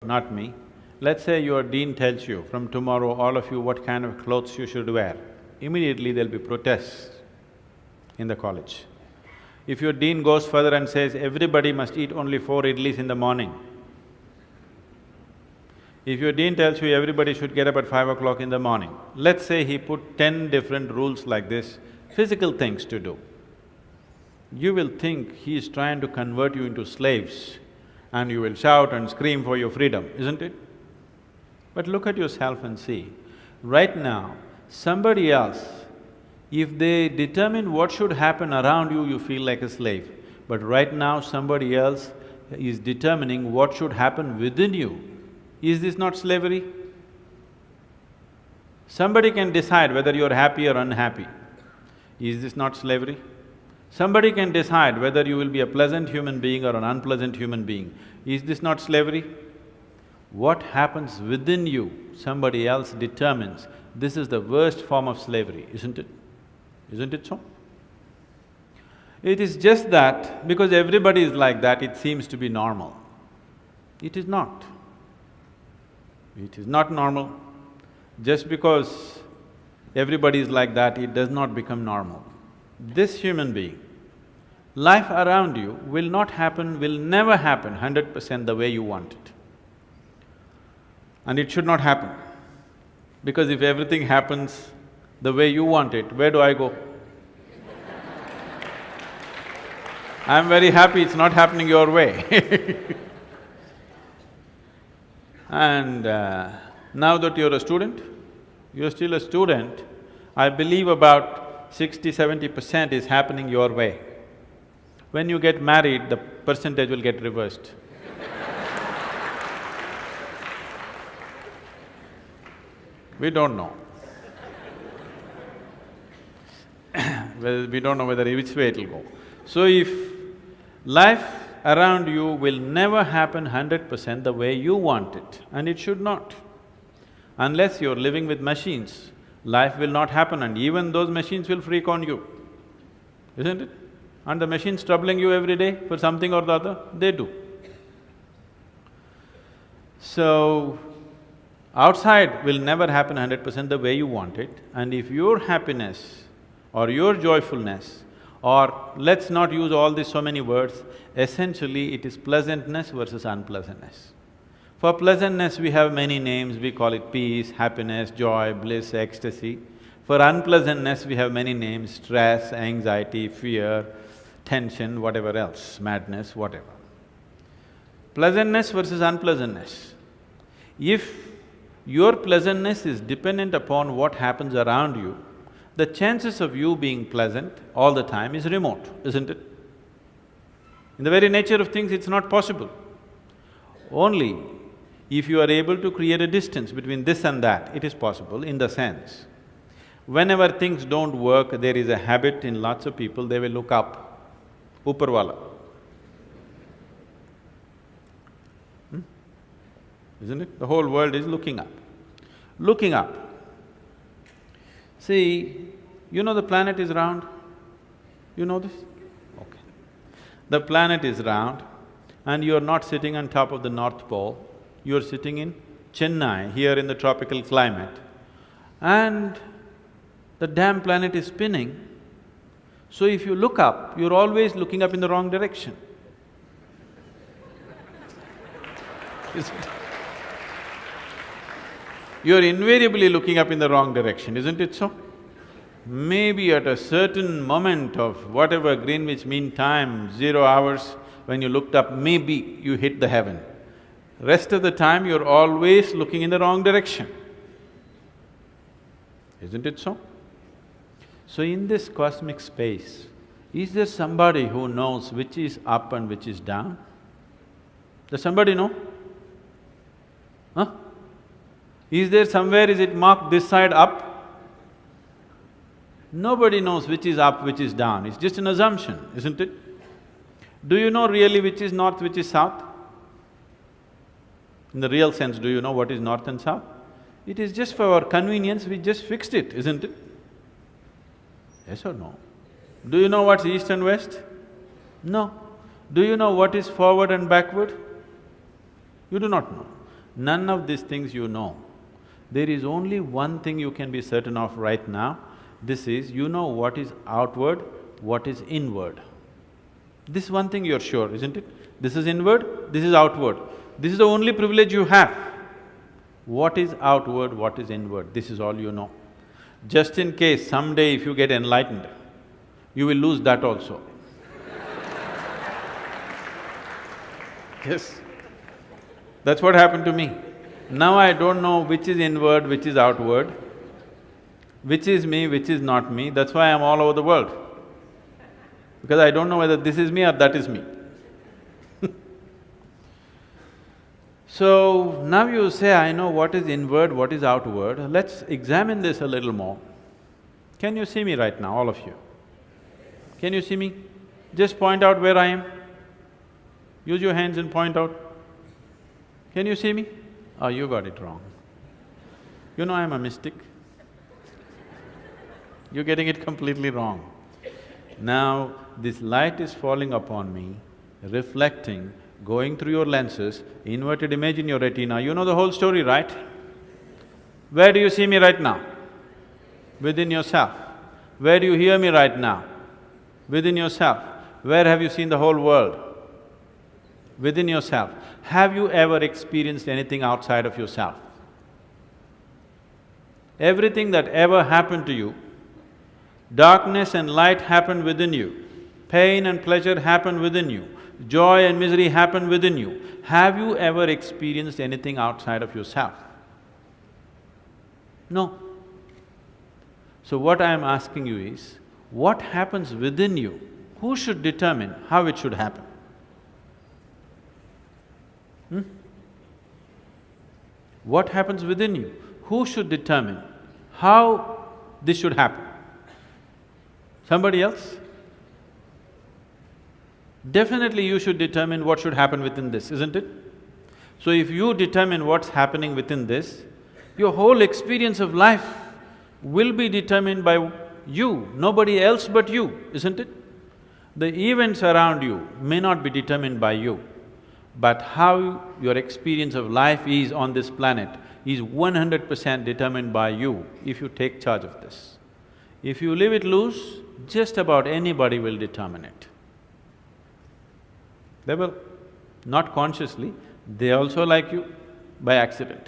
not me. Let's say your dean tells you, from tomorrow all of you what kind of clothes you should wear. Immediately there'll be protests in the college. If your dean goes further and says, everybody must eat only 4 idlis in the morning, if your dean tells you everybody should get up at 5 o'clock in the morning, let's say he put 10 different rules like this, physical things to do, you will think he is trying to convert you into slaves and you will shout and scream for your freedom, isn't it? But look at yourself and see, right now, somebody else, if they determine what should happen around you, you feel like a slave. But right now, somebody else is determining what should happen within you. Is this not slavery? Somebody can decide whether you're happy or unhappy. Is this not slavery? Somebody can decide whether you will be a pleasant human being or an unpleasant human being. Is this not slavery? What happens within you, somebody else determines. This is the worst form of slavery, isn't it? Isn't it so? It is just that because everybody is like that, it seems to be normal. It is not. It is not normal. Just because everybody is like that, it does not become normal. This human being, life around you will not happen, will never happen 100% the way you want it. And it should not happen. Because if everything happens the way you want it, where do I go? I'm very happy it's not happening your way. And now that you're a student, you're still a student, I believe about 60–70% is happening your way. When you get married, the percentage will get reversed. We don't know. Well, we don't know which way it'll go. So if life around you will never happen 100% the way you want it, and it should not. Unless you're living with machines, life will not happen and even those machines will freak on you, isn't it? And the machines troubling you every day for something or the other, they do. So, outside will never happen 100% the way you want it, and if your happiness or your joyfulness, or let's not use all these so many words, essentially it is pleasantness versus unpleasantness. For pleasantness we have many names, we call it peace, happiness, joy, bliss, ecstasy. For unpleasantness we have many names, stress, anxiety, fear, tension, whatever else, madness, whatever. Pleasantness versus unpleasantness. If your pleasantness is dependent upon what happens around you, the chances of you being pleasant all the time is remote, isn't it? In the very nature of things, it's not possible. Only if you are able to create a distance between this and that, it is possible in the sense, whenever things don't work, there is a habit in lots of people, they will look up, upar wala. Isn't it? The whole world is looking up. Looking up. See, you know the planet is round? You know this? Okay. The planet is round and you're not sitting on top of the North Pole, you're sitting in Chennai, here in the tropical climate, and the damn planet is spinning. So if you look up, you're always looking up in the wrong direction. Isn't it? You're invariably looking up in the wrong direction, isn't it so? Maybe at a certain moment of whatever Greenwich Mean Time, 0 hours, when you looked up, maybe you hit the heaven. Rest of the time, you're always looking in the wrong direction. Isn't it so? So in this cosmic space, is there somebody who knows which is up and which is down? Does somebody know? Huh? Is there somewhere, is it marked this side up? Nobody knows which is up, which is down, it's just an assumption, isn't it? Do you know really which is north, which is south? In the real sense, do you know what is north and south? It is just for our convenience, we just fixed it, isn't it? Yes or no? Do you know what's east and west? No. Do you know what is forward and backward? You do not know. None of these things you know. There is only one thing you can be certain of right now, this is, you know what is outward, what is inward. This one thing you're sure, isn't it? This is inward, this is outward. This is the only privilege you have. What is outward, what is inward, this is all you know. Just in case someday if you get enlightened, you will lose that also. Yes, that's what happened to me. Now I don't know which is inward, which is outward, which is me, which is not me, that's why I'm all over the world. Because I don't know whether this is me or that is me. So, now you say, I know what is inward, what is outward, let's examine this a little more. Can you see me right now, all of you? Can you see me? Just point out where I am. Use your hands and point out. Can you see me? Oh, you got it wrong. You know I'm a mystic. You're getting it completely wrong. Now, this light is falling upon me, reflecting, going through your lenses, inverted image in your retina, you know the whole story, right? Where do you see me right now? Within yourself. Where do you hear me right now? Within yourself. Where have you seen the whole world? Within yourself. Have you ever experienced anything outside of yourself? Everything that ever happened to you, darkness and light happened within you, pain and pleasure happened within you, joy and misery happened within you. Have you ever experienced anything outside of yourself? No. So what I am asking you is, what happens within you? Who should determine how it should happen? What happens within you? Who should determine how this should happen? Somebody else? Definitely you should determine what should happen within this, isn't it? So if you determine what's happening within this, your whole experience of life will be determined by you, nobody else but you, isn't it? The events around you may not be determined by you, but how your experience of life is on this planet is 100% determined by you if you take charge of this. If you leave it loose, just about anybody will determine it. They will, not consciously, they also like you by accident.